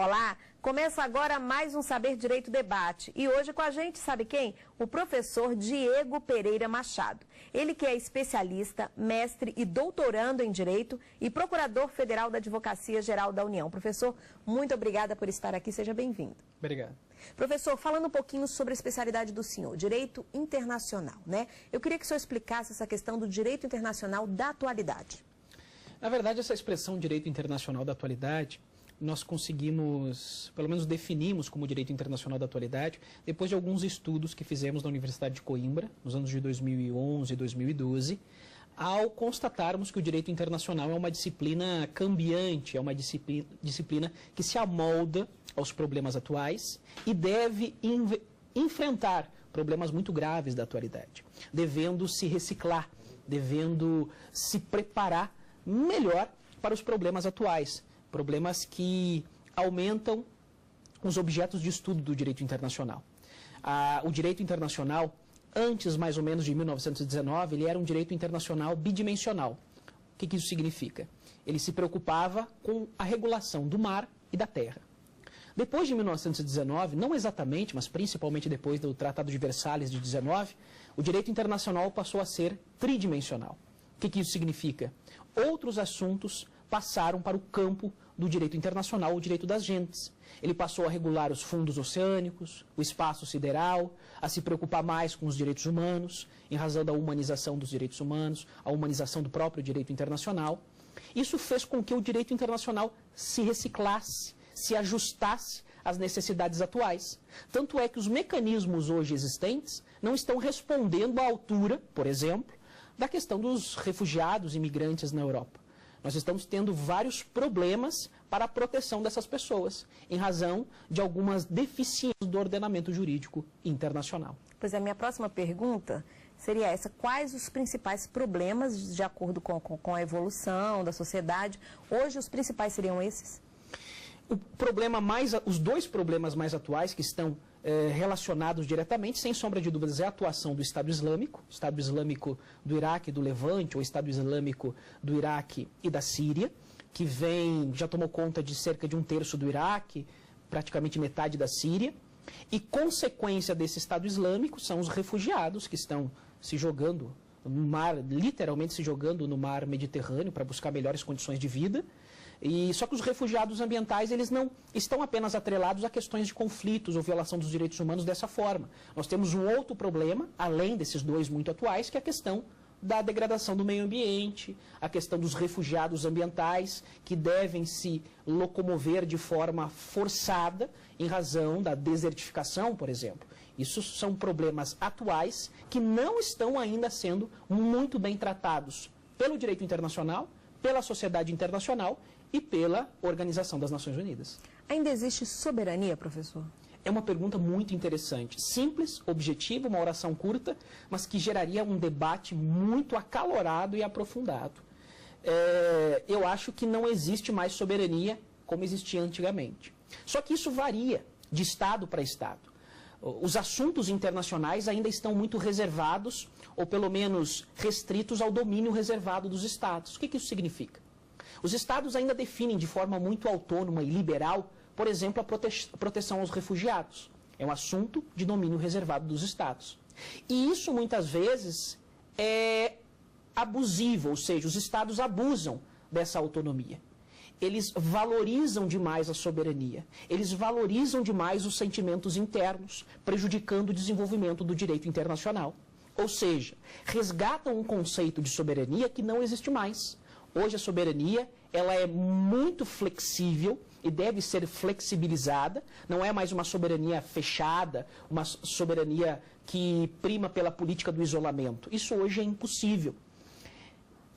Olá, começa agora mais um Saber Direito Debate. E hoje com a gente, sabe quem? O professor Diego Pereira Machado. Ele que é especialista, mestre e doutorando em Direito e procurador federal da Advocacia Geral da União. Professor, muito obrigada por estar aqui, seja bem-vindo. Obrigado. Professor, falando um pouquinho sobre a especialidade do senhor, Direito Internacional, né? Eu queria que o senhor explicasse essa questão do Direito Internacional da atualidade. Na verdade, essa expressão Direito Internacional da atualidade, nós conseguimos, pelo menos definimos como Direito Internacional da atualidade, depois de alguns estudos que fizemos na Universidade de Coimbra, nos anos de 2011 e 2012, ao constatarmos que o Direito Internacional é uma disciplina cambiante, é uma disciplina que se amolda aos problemas atuais e deve enfrentar problemas muito graves da atualidade, devendo se reciclar, devendo se preparar melhor para os problemas atuais, problemas que aumentam os objetos de estudo do direito internacional. O direito internacional, antes mais ou menos de 1919, ele era um direito internacional bidimensional. O que isso significa? Ele se preocupava com a regulação do mar e da terra. Depois de 1919, não exatamente, mas principalmente depois do Tratado de Versalhes de 19, o direito internacional passou a ser tridimensional. O que isso significa? Outros assuntos passaram para o campo do direito internacional, o direito das gentes. Ele passou a regular os fundos oceânicos, o espaço sideral, a se preocupar mais com os direitos humanos, em razão da humanização dos direitos humanos, a humanização do próprio direito internacional. Isso fez com que o direito internacional se reciclasse, se ajustasse às necessidades atuais. Tanto é que os mecanismos hoje existentes não estão respondendo à altura, por exemplo, da questão dos refugiados e imigrantes na Europa. Nós estamos tendo vários problemas para a proteção dessas pessoas, em razão de algumas deficiências do ordenamento jurídico internacional. Pois é, a minha próxima pergunta seria essa: quais os principais problemas, de acordo com a evolução da sociedade? Hoje os principais seriam esses? Os dois problemas mais atuais que estão relacionados diretamente, sem sombra de dúvidas, é a atuação do Estado Islâmico do Iraque e do Levante, ou Estado Islâmico do Iraque e da Síria, que já tomou conta de cerca de 1/3 do Iraque, praticamente metade da Síria, e consequência desse Estado Islâmico são os refugiados que estão se jogando no mar, literalmente se jogando no mar Mediterrâneo para buscar melhores condições de vida. Só que os refugiados ambientais, eles não estão apenas atrelados a questões de conflitos ou violação dos direitos humanos dessa forma. Nós temos um outro problema, além desses dois muito atuais, que é a questão da degradação do meio ambiente, a questão dos refugiados ambientais, que devem se locomover de forma forçada em razão da desertificação, por exemplo. Isso são problemas atuais que não estão ainda sendo muito bem tratados pelo direito internacional, pela sociedade internacional e pela Organização das Nações Unidas. Ainda existe soberania, professor? É uma pergunta muito interessante, simples, objetiva, uma oração curta, mas que geraria um debate muito acalorado e aprofundado. Eu acho que não existe mais soberania como existia antigamente. Só que isso varia de Estado para Estado. Os assuntos internacionais ainda estão muito reservados, ou pelo menos restritos ao domínio reservado dos Estados. O que isso significa? Os Estados ainda definem de forma muito autônoma e liberal, por exemplo, a proteção aos refugiados. É um assunto de domínio reservado dos Estados. E isso, muitas vezes, é abusivo, ou seja, os Estados abusam dessa autonomia. Eles valorizam demais a soberania, eles valorizam demais os sentimentos internos, prejudicando o desenvolvimento do direito internacional. Ou seja, resgatam um conceito de soberania que não existe mais. Hoje a soberania, ela é muito flexível e deve ser flexibilizada, não é mais uma soberania fechada, uma soberania que prima pela política do isolamento. Isso hoje é impossível.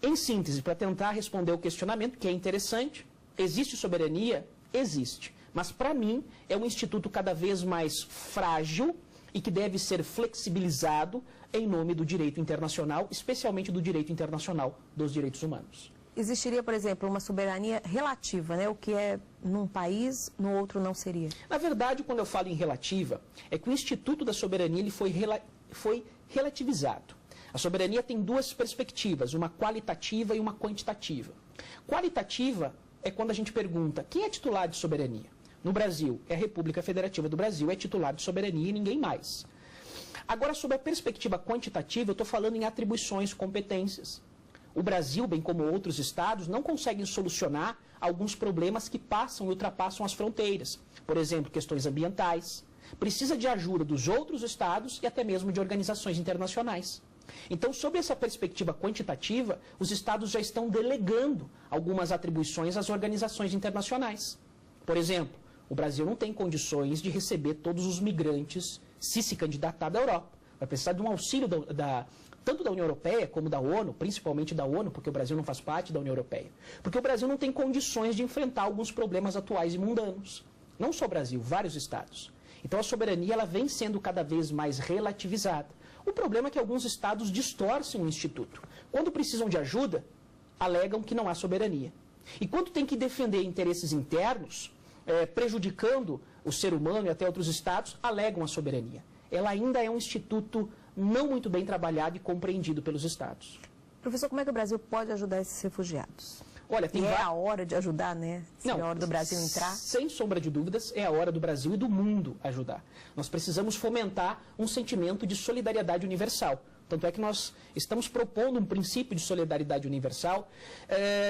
Em síntese, para tentar responder o questionamento, que é interessante, existe soberania? Existe. Mas, para mim, é um instituto cada vez mais frágil e que deve ser flexibilizado em nome do direito internacional, especialmente do direito internacional dos direitos humanos. Existiria, por exemplo, uma soberania relativa, né? O que é num país, no outro não seria? Na verdade, quando eu falo em relativa, é que o Instituto da Soberania ele foi relativizado. A soberania tem duas perspectivas, uma qualitativa e uma quantitativa. Qualitativa é quando a gente pergunta, quem é titular de soberania? no Brasil é a República Federativa do Brasil, é titular de soberania e ninguém mais. Agora, sob a perspectiva quantitativa, eu estou falando em atribuições, competências. O Brasil, bem como outros estados, não conseguem solucionar alguns problemas que passam e ultrapassam as fronteiras. Por exemplo, questões ambientais. Precisa de ajuda dos outros estados e até mesmo de organizações internacionais. Então, sob essa perspectiva quantitativa, os estados já estão delegando algumas atribuições às organizações internacionais. Por exemplo, o Brasil não tem condições de receber todos os migrantes se candidatar da Europa. Vai precisar de um auxílio tanto da União Europeia como da ONU, principalmente da ONU, porque o Brasil não faz parte da União Europeia. Porque o Brasil não tem condições de enfrentar alguns problemas atuais e mundanos. Não só o Brasil, vários estados. Então a soberania ela vem sendo cada vez mais relativizada. O problema é que alguns estados distorcem o Instituto. Quando precisam de ajuda, alegam que não há soberania. E quando tem que defender interesses internos, prejudicando o ser humano e até outros estados, alegam a soberania. Ela ainda é um instituto não muito bem trabalhado e compreendido pelos estados. Professor, como é que o Brasil pode ajudar esses refugiados? Olha, é a hora de ajudar, né? É a hora do Brasil entrar? Sem sombra de dúvidas, é a hora do Brasil e do mundo ajudar. Nós precisamos fomentar um sentimento de solidariedade universal. Tanto é que nós estamos propondo um princípio de solidariedade universal,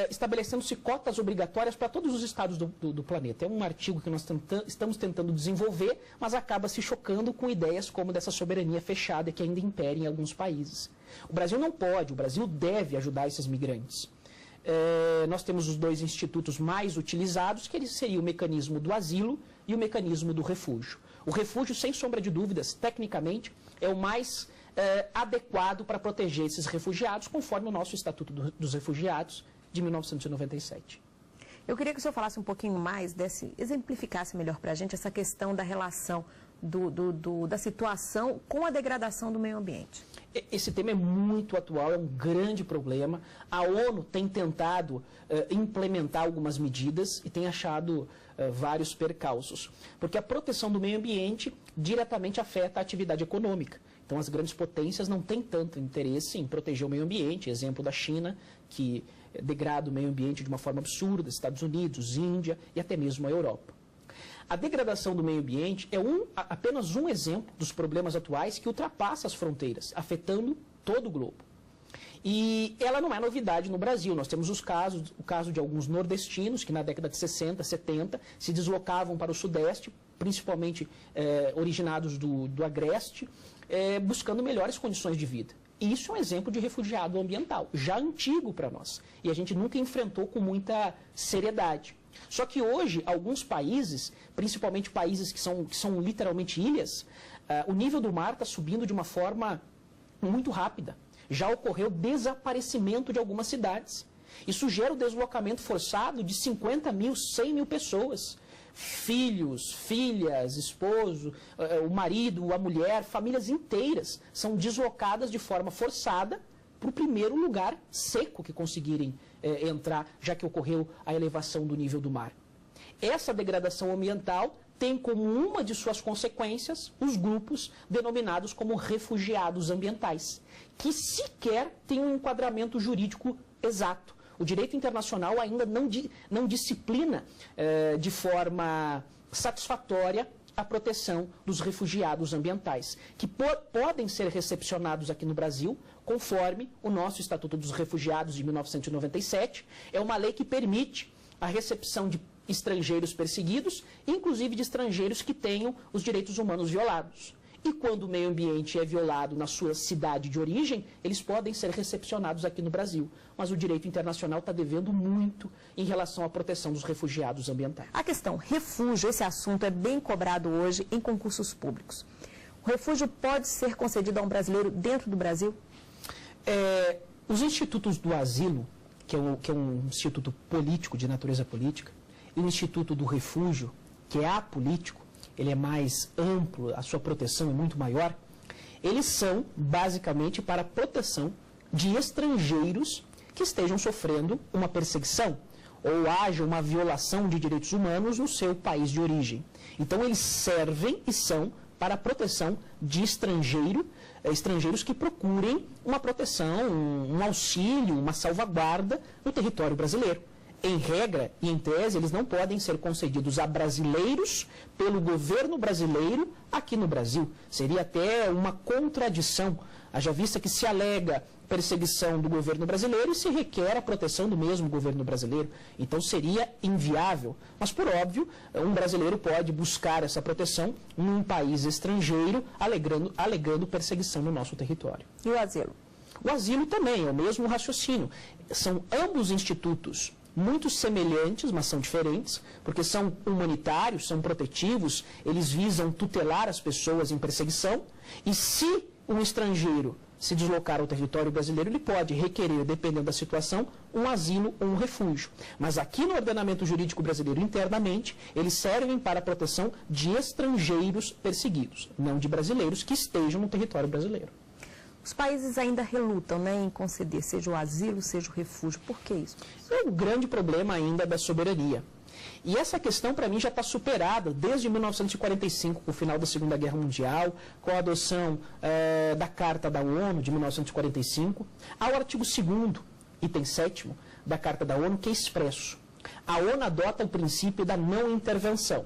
estabelecendo-se cotas obrigatórias para todos os estados do planeta. É um artigo que nós estamos tentando desenvolver, mas acaba se chocando com ideias como dessa soberania fechada que ainda impera em alguns países. O Brasil não pode, o Brasil deve ajudar esses migrantes. Nós temos os dois institutos mais utilizados, que seria o mecanismo do asilo e o mecanismo do refúgio. O refúgio, sem sombra de dúvidas, tecnicamente, é o mais adequado para proteger esses refugiados, conforme o nosso Estatuto dos Refugiados de 1997. Eu queria que o senhor falasse um pouquinho mais, exemplificasse melhor para a gente essa questão da relação da situação com a degradação do meio ambiente. Esse tema é muito atual, é um grande problema. A ONU tem tentado implementar algumas medidas e tem achado vários percalços, porque a proteção do meio ambiente diretamente afeta a atividade econômica. Então, as grandes potências não têm tanto interesse em proteger o meio ambiente. Exemplo da China, que degrada o meio ambiente de uma forma absurda, Estados Unidos, Índia e até mesmo a Europa. A degradação do meio ambiente é apenas um exemplo dos problemas atuais que ultrapassa as fronteiras, afetando todo o globo. E ela não é novidade no Brasil. Nós temos o caso de alguns nordestinos que na década de 60, 70 se deslocavam para o Sudeste, principalmente originados do Agreste, buscando melhores condições de vida. E isso é um exemplo de refugiado ambiental, já antigo para nós. E a gente nunca enfrentou com muita seriedade. Só que hoje, alguns países, principalmente países que são literalmente ilhas, o nível do mar está subindo de uma forma muito rápida. Já ocorreu desaparecimento de algumas cidades. Isso gera o deslocamento forçado de 50 mil, 100 mil pessoas. Filhos, filhas, esposo, o marido, a mulher, famílias inteiras são deslocadas de forma forçada para o primeiro lugar seco que conseguirem entrar, já que ocorreu a elevação do nível do mar. Essa degradação ambiental tem como uma de suas consequências os grupos denominados como refugiados ambientais, que sequer têm um enquadramento jurídico exato. O direito internacional ainda não disciplina de forma satisfatória a proteção dos refugiados ambientais, que podem ser recepcionados aqui no Brasil, conforme o nosso Estatuto dos Refugiados de 1997. É uma lei que permite a recepção de estrangeiros perseguidos, inclusive de estrangeiros que tenham os direitos humanos violados. E quando o meio ambiente é violado na sua cidade de origem, eles podem ser recepcionados aqui no Brasil. Mas o direito internacional está devendo muito em relação à proteção dos refugiados ambientais. A questão refúgio, esse assunto é bem cobrado hoje em concursos públicos. O refúgio pode ser concedido a um brasileiro dentro do Brasil? Os institutos do asilo, que é um instituto político, de natureza política, e o instituto do refúgio, que é apolítico, ele é mais amplo, a sua proteção é muito maior, eles são basicamente para a proteção de estrangeiros que estejam sofrendo uma perseguição ou haja uma violação de direitos humanos no seu país de origem. Então eles servem e são para a proteção de estrangeiros que procurem uma proteção, um auxílio, uma salvaguarda no território brasileiro. em regra e em tese, eles não podem ser concedidos a brasileiros pelo governo brasileiro aqui no Brasil. Seria até uma contradição, haja vista que se alega perseguição do governo brasileiro e se requer a proteção do mesmo governo brasileiro. Então seria inviável. Mas, por óbvio, um brasileiro pode buscar essa proteção num país estrangeiro, alegando perseguição no nosso território. E o asilo? O asilo também é o mesmo raciocínio. São ambos institutos muito semelhantes, mas são diferentes, porque são humanitários, são protetivos, eles visam tutelar as pessoas em perseguição, e se um estrangeiro se deslocar ao território brasileiro, ele pode requerer, dependendo da situação, um asilo ou um refúgio. Mas aqui no ordenamento jurídico brasileiro, internamente, eles servem para a proteção de estrangeiros perseguidos, não de brasileiros que estejam no território brasileiro. Os países ainda relutam, né, em conceder, seja o asilo, seja o refúgio. Por que isso? É um grande problema ainda da soberania. E essa questão, para mim, já está superada desde 1945, com o final da Segunda Guerra Mundial, com a adoção da Carta da ONU, de 1945, ao artigo 2º, item 7º, da Carta da ONU, que é expresso. A ONU adota o princípio da não intervenção.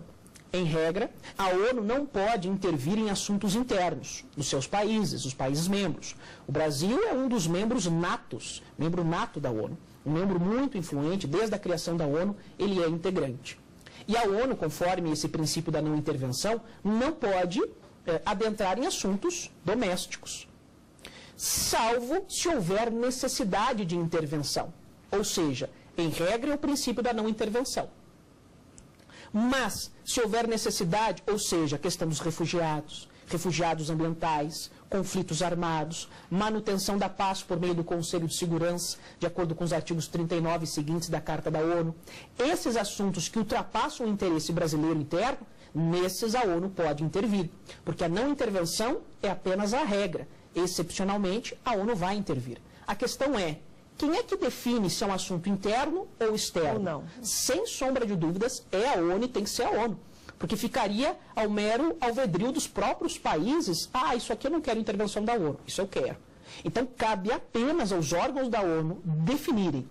Em regra, a ONU não pode intervir em assuntos internos dos seus países, os países membros. O Brasil é um dos membros natos, membro nato da ONU, um membro muito influente, desde a criação da ONU, ele é integrante. E a ONU, conforme esse princípio da não intervenção, não pode adentrar em assuntos domésticos, salvo se houver necessidade de intervenção. Ou seja, em regra, é o princípio da não intervenção. Mas, se houver necessidade, ou seja, a questão dos refugiados, refugiados ambientais, conflitos armados, manutenção da paz por meio do Conselho de Segurança, de acordo com os artigos 39 e seguintes da Carta da ONU, esses assuntos que ultrapassam o interesse brasileiro interno, nesses a ONU pode intervir, porque a não intervenção é apenas a regra. Excepcionalmente, a ONU vai intervir. A questão é, quem é que define se é um assunto interno ou externo? Ou não. Sem sombra de dúvidas, é a ONU e tem que ser a ONU. Porque ficaria ao mero alvedrio dos próprios países. Ah, isso aqui eu não quero intervenção da ONU, isso eu quero. Então, cabe apenas aos órgãos da ONU definirem,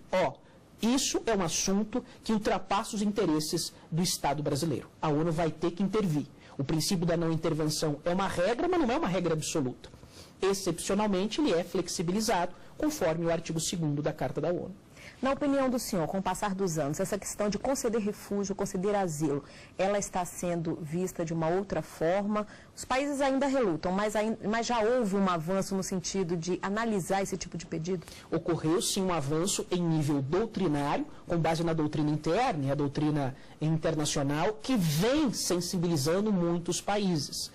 isso é um assunto que ultrapassa os interesses do Estado brasileiro. A ONU vai ter que intervir. O princípio da não intervenção é uma regra, mas não é uma regra absoluta. Excepcionalmente, ele é flexibilizado, conforme o artigo 2º da Carta da ONU. Na opinião do senhor, com o passar dos anos, essa questão de conceder refúgio, conceder asilo, ela está sendo vista de uma outra forma? Os países ainda relutam, mas já houve um avanço no sentido de analisar esse tipo de pedido? Ocorreu, sim, um avanço em nível doutrinário, com base na doutrina interna e a doutrina internacional, que vem sensibilizando muitos países.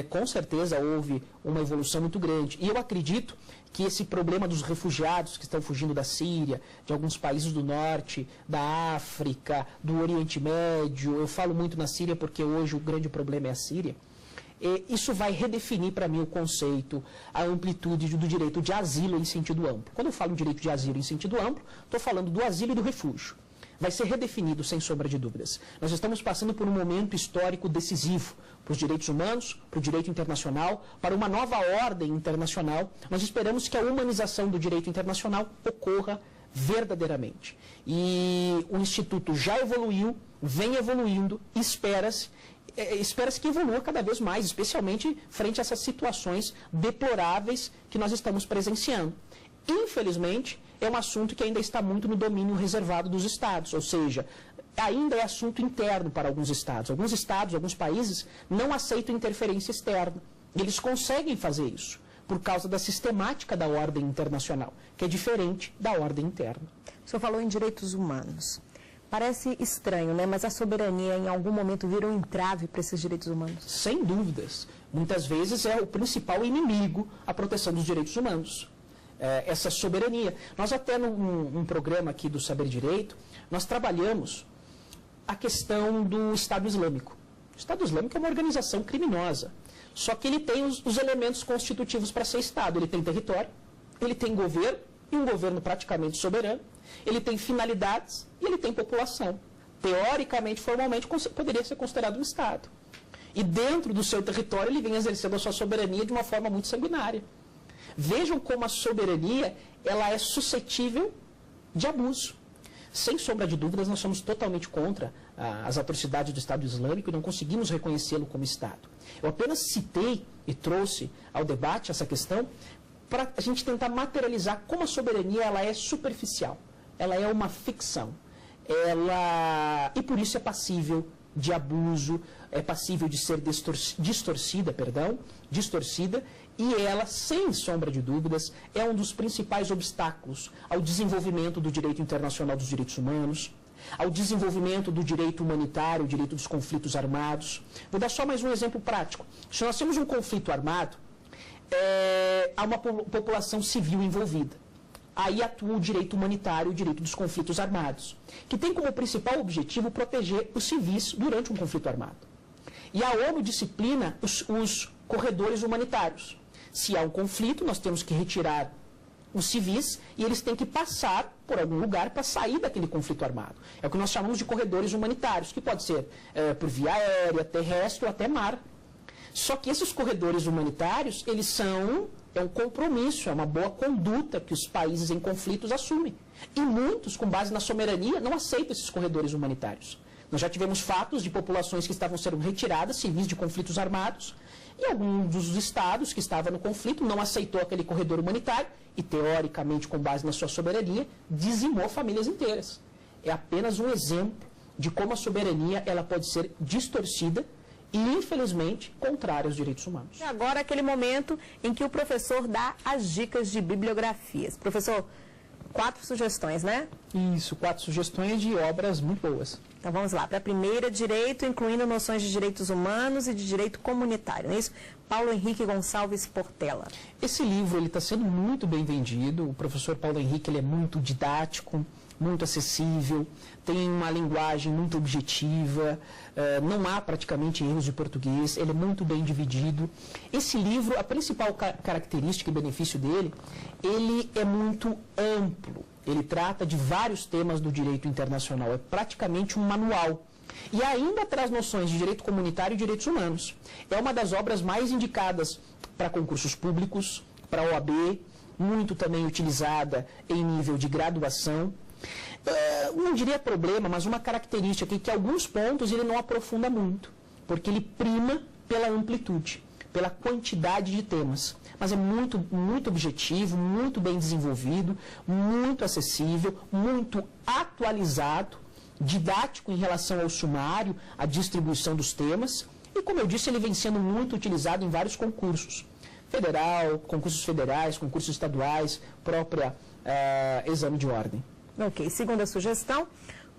Com certeza houve uma evolução muito grande. E eu acredito que esse problema dos refugiados que estão fugindo da Síria, de alguns países do norte, da África, do Oriente Médio, eu falo muito na Síria porque hoje o grande problema é a Síria, isso vai redefinir para mim o conceito, a amplitude do direito de asilo em sentido amplo. Quando eu falo em direito de asilo em sentido amplo, estou falando do asilo e do refúgio. Vai ser redefinido, sem sombra de dúvidas. Nós estamos passando por um momento histórico decisivo para os direitos humanos, para o direito internacional, para uma nova ordem internacional. Nós esperamos que a humanização do direito internacional ocorra verdadeiramente. E o Instituto já evoluiu, vem evoluindo, espera-se que evolua cada vez mais, especialmente frente a essas situações deploráveis que nós estamos presenciando. Infelizmente, é um assunto que ainda está muito no domínio reservado dos estados, ou seja, ainda é assunto interno para alguns estados. Alguns estados, alguns países não aceitam interferência externa. E eles conseguem fazer isso por causa da sistemática da ordem internacional, que é diferente da ordem interna. O senhor falou em direitos humanos. Parece estranho, né? Mas a soberania em algum momento vira um entrave para esses direitos humanos? Sem dúvidas. Muitas vezes é o principal inimigo a proteção dos direitos humanos. Essa soberania. Nós até num programa aqui do Saber Direito, nós trabalhamos a questão do Estado Islâmico. O Estado Islâmico é uma organização criminosa, só que ele tem os elementos constitutivos para ser Estado. Ele tem território, ele tem governo, e um governo praticamente soberano, ele tem finalidades e ele tem população. Teoricamente, formalmente, poderia ser considerado um Estado. E dentro do seu território ele vem exercendo a sua soberania de uma forma muito sanguinária. Vejam como a soberania ela é suscetível de abuso. Sem sombra de dúvidas, nós somos totalmente contra as atrocidades do Estado Islâmico e não conseguimos reconhecê-lo como Estado. Eu apenas citei e trouxe ao debate essa questão para a gente tentar materializar como a soberania ela é superficial, ela é uma ficção, e por isso é passível de abuso, é passível de ser distorcida, e ela, sem sombra de dúvidas, é um dos principais obstáculos ao desenvolvimento do direito internacional dos direitos humanos, ao desenvolvimento do direito humanitário, o direito dos conflitos armados. Vou dar só mais um exemplo prático. Se nós temos um conflito armado, há uma população civil envolvida. Aí atua o direito humanitário, o direito dos conflitos armados, que tem como principal objetivo proteger os civis durante um conflito armado. E a ONU disciplina os corredores humanitários. Se há um conflito, nós temos que retirar os civis e eles têm que passar por algum lugar para sair daquele conflito armado. É o que nós chamamos de corredores humanitários, que pode ser por via aérea, terrestre ou até mar. Só que esses corredores humanitários, é um compromisso, é uma boa conduta que os países em conflitos assumem. E muitos, com base na soberania, não aceitam esses corredores humanitários. Nós já tivemos fatos de populações que estavam sendo retiradas, civis de conflitos armados, e algum dos estados que estava no conflito não aceitou aquele corredor humanitário e, teoricamente, com base na sua soberania, dizimou famílias inteiras. É apenas um exemplo de como a soberania ela pode ser distorcida e, infelizmente, contrária aos direitos humanos. E agora aquele momento em que o professor dá as dicas de bibliografias. Professor, 4 sugestões, né? Isso, 4 sugestões de obras muito boas. Então vamos lá. Para a primeira, direito, incluindo noções de direitos humanos e de direito comunitário, não é isso? Paulo Henrique Gonçalves Portela. Esse livro está sendo muito bem vendido. O professor Paulo Henrique ele é muito didático, muito acessível, tem uma linguagem muito objetiva, não há praticamente erros de português, ele é muito bem dividido. Esse livro, a principal característica e benefício dele, ele é muito amplo, ele trata de vários temas do direito internacional, é praticamente um manual. E ainda traz noções de direito comunitário e direitos humanos. É uma das obras mais indicadas para concursos públicos, para a OAB, muito também utilizada em nível de graduação. Não diria problema, mas uma característica que alguns pontos ele não aprofunda muito, porque ele prima pela amplitude, pela quantidade de temas. Mas é muito, muito objetivo, muito bem desenvolvido, muito acessível, muito atualizado, didático em relação ao sumário, à distribuição dos temas. E, como eu disse, ele vem sendo muito utilizado em vários concursos. Federal, concursos federais, concursos estaduais, própria exame de ordem. Ok, segunda sugestão,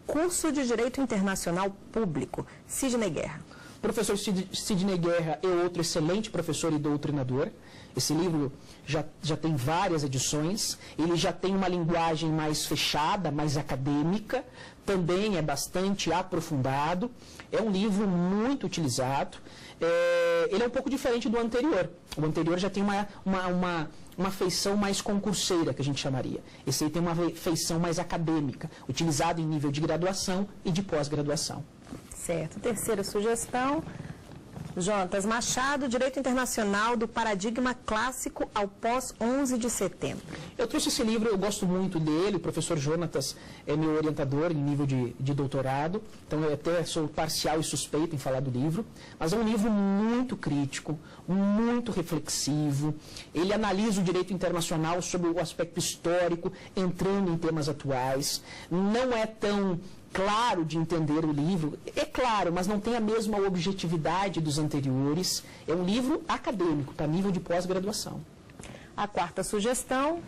curso de Direito Internacional Público, Sidney Guerra. Professor Sidney Guerra é outro excelente professor e doutrinador. Esse livro já tem várias edições, ele já tem uma linguagem mais fechada, mais acadêmica, também é bastante aprofundado, é um livro muito utilizado. Ele é um pouco diferente do anterior. O anterior já tem uma feição mais concurseira, que a gente chamaria. Esse aí tem uma feição mais acadêmica, utilizado em nível de graduação e de pós-graduação. Certo. Terceira sugestão, Jonatas Machado, Direito Internacional do Paradigma Clássico ao pós-11 de setembro. Eu trouxe esse livro, eu gosto muito dele, o professor Jonatas é meu orientador em nível de doutorado, então eu até sou parcial e suspeito em falar do livro, mas é um livro muito crítico, muito reflexivo, ele analisa o direito internacional sobre o aspecto histórico, entrando em temas atuais, não é tão claro de entender o livro, é claro, mas não tem a mesma objetividade dos anteriores. É um livro acadêmico, para nível de pós-graduação. A quarta sugestão,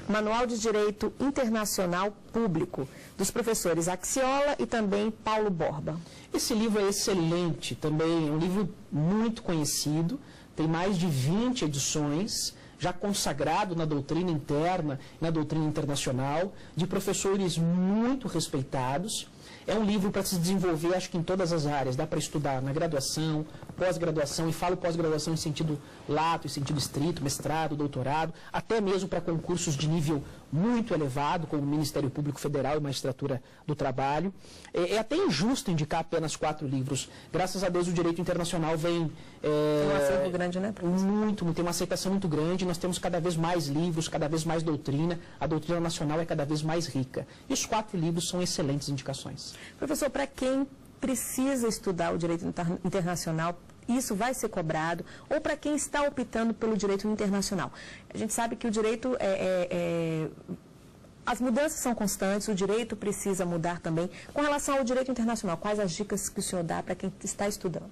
Manual de Direito Internacional Público, dos professores Axiola e também Paulo Borba. Esse livro é excelente, também é um livro muito conhecido, tem mais de 20 edições, já consagrado na doutrina interna, na doutrina internacional, de professores muito respeitados. É um livro para se desenvolver, acho que em todas as áreas. Dá para estudar na graduação, pós-graduação, e falo pós-graduação em sentido lato, em sentido estrito, mestrado, doutorado, até mesmo para concursos de nível muito elevado, como o Ministério Público Federal e Magistratura do Trabalho. É até injusto indicar apenas 4 livros. Graças a Deus o direito internacional vem... Tem um acervo grande, né, professor? Tem uma aceitação muito grande, nós temos cada vez mais livros, cada vez mais doutrina, a doutrina nacional é cada vez mais rica. E os 4 livros são excelentes indicações. Professor, para quem precisa estudar o direito internacional, isso vai ser cobrado, ou para quem está optando pelo direito internacional? A gente sabe que o direito as mudanças são constantes, o direito precisa mudar também. Com relação ao direito internacional, quais as dicas que o senhor dá para quem está estudando?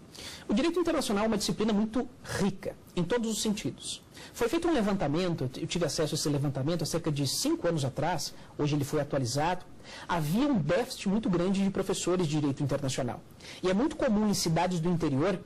O direito internacional é uma disciplina muito rica, em todos os sentidos. Foi feito um levantamento, eu tive acesso a esse levantamento há cerca de 5 anos atrás, hoje ele foi atualizado. Havia um déficit muito grande de professores de direito internacional. E é muito comum em cidades do interior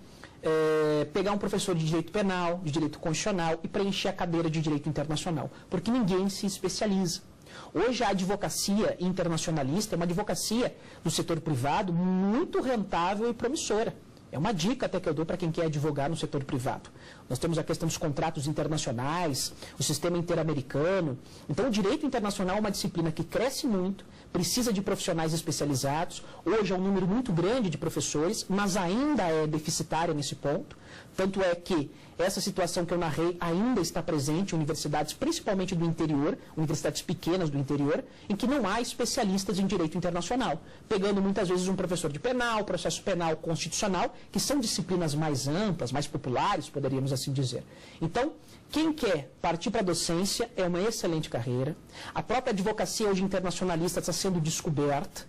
pegar um professor de direito penal, de direito constitucional e preencher a cadeira de direito internacional, porque ninguém se especializa. Hoje a advocacia internacionalista é uma advocacia do setor privado muito rentável e promissora. É uma dica até que eu dou para quem quer advogar no setor privado. Nós temos a questão dos contratos internacionais, o sistema interamericano. Então, o direito internacional é uma disciplina que cresce muito, precisa de profissionais especializados. Hoje é um número muito grande de professores, mas ainda é deficitária nesse ponto. Tanto é que essa situação que eu narrei ainda está presente em universidades, principalmente do interior, universidades pequenas do interior, em que não há especialistas em direito internacional, pegando muitas vezes um professor de penal, processo penal constitucional, que são disciplinas mais amplas, mais populares, poderíamos assim dizer. Então, quem quer partir para a docência é uma excelente carreira. A própria advocacia hoje internacionalista está sendo descoberta,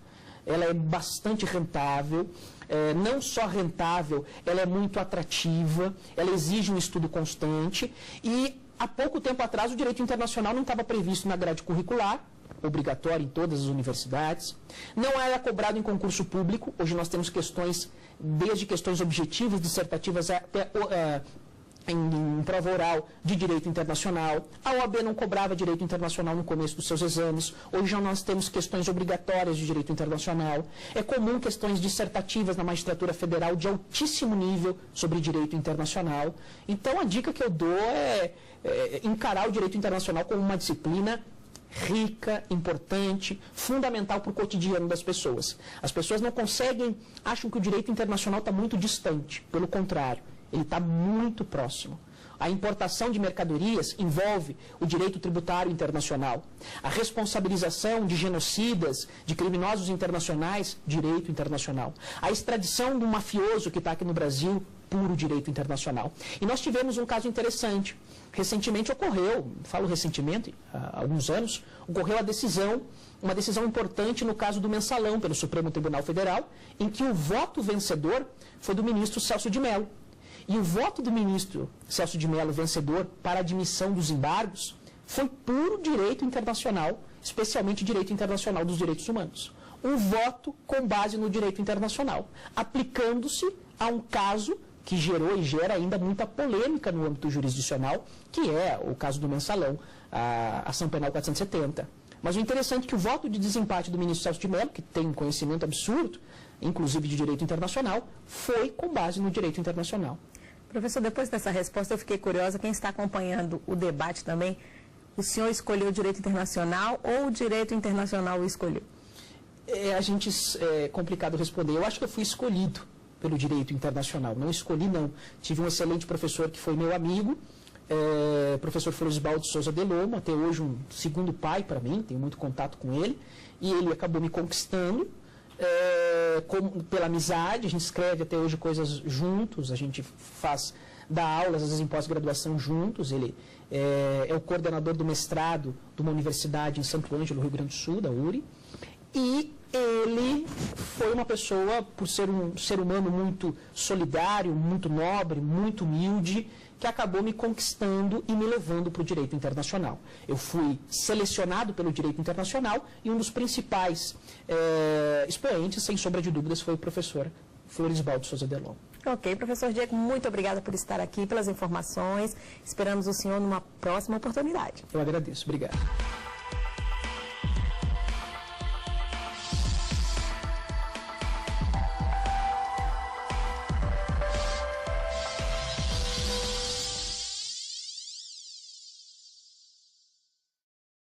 ela é bastante rentável. Não só rentável, ela é muito atrativa, ela exige um estudo constante e há pouco tempo atrás o direito internacional não estava previsto na grade curricular, obrigatório em todas as universidades, não era cobrado em concurso público, hoje nós temos questões, desde questões objetivas, dissertativas, até em prova oral de direito internacional. A OAB não cobrava direito internacional no começo dos seus exames. Hoje já nós temos questões obrigatórias de direito internacional. É comum questões dissertativas na magistratura federal de altíssimo nível sobre direito internacional. Então a dica que eu dou é encarar o direito internacional como uma disciplina rica, importante, fundamental para o cotidiano das pessoas. As pessoas não conseguem, acham que o direito internacional está muito distante. Pelo contrário, ele está muito próximo. A importação de mercadorias envolve o direito tributário internacional. A responsabilização de genocidas, de criminosos internacionais, direito internacional. A extradição de um mafioso que está aqui no Brasil, puro direito internacional. E nós tivemos um caso interessante. Recentemente ocorreu, falo recentemente, há alguns anos, ocorreu uma decisão importante no caso do Mensalão pelo Supremo Tribunal Federal, em que o voto vencedor foi do ministro Celso de Mello. E o voto do ministro Celso de Mello, vencedor para a admissão dos embargos, foi puro direito internacional, especialmente direito internacional dos direitos humanos. Um voto com base no direito internacional, aplicando-se a um caso que gerou e gera ainda muita polêmica no âmbito jurisdicional, que é o caso do Mensalão, a ação penal 470. Mas o interessante é que o voto de desempate do ministro Celso de Mello, que tem um conhecimento absurdo, inclusive de direito internacional, foi com base no direito internacional. Professor, depois dessa resposta eu fiquei curiosa, quem está acompanhando o debate também, o senhor escolheu o direito internacional ou o direito internacional o escolheu? É complicado responder. Eu acho que eu fui escolhido pelo direito internacional. Não escolhi, não. Tive um excelente professor que foi meu amigo, professor Florisbaldo Souza Delomo, até hoje um segundo pai para mim, tenho muito contato com ele, e ele acabou me conquistando pela amizade. A gente escreve até hoje coisas juntos, a gente dá aulas, às vezes em pós-graduação juntos. Ele é o coordenador do mestrado de uma universidade em Santo Ângelo, Rio Grande do Sul, da URI, e ele foi uma pessoa, por ser um ser humano muito solidário, muito nobre, muito humilde, que acabou me conquistando e me levando para o direito internacional. Eu fui selecionado pelo direito internacional e um dos principais expoentes, sem sombra de dúvidas, foi o professor Florisbaldo Souza Delomo. Ok, professor Diego, muito obrigada por estar aqui, pelas informações. Esperamos o senhor numa próxima oportunidade. Eu agradeço. Obrigado.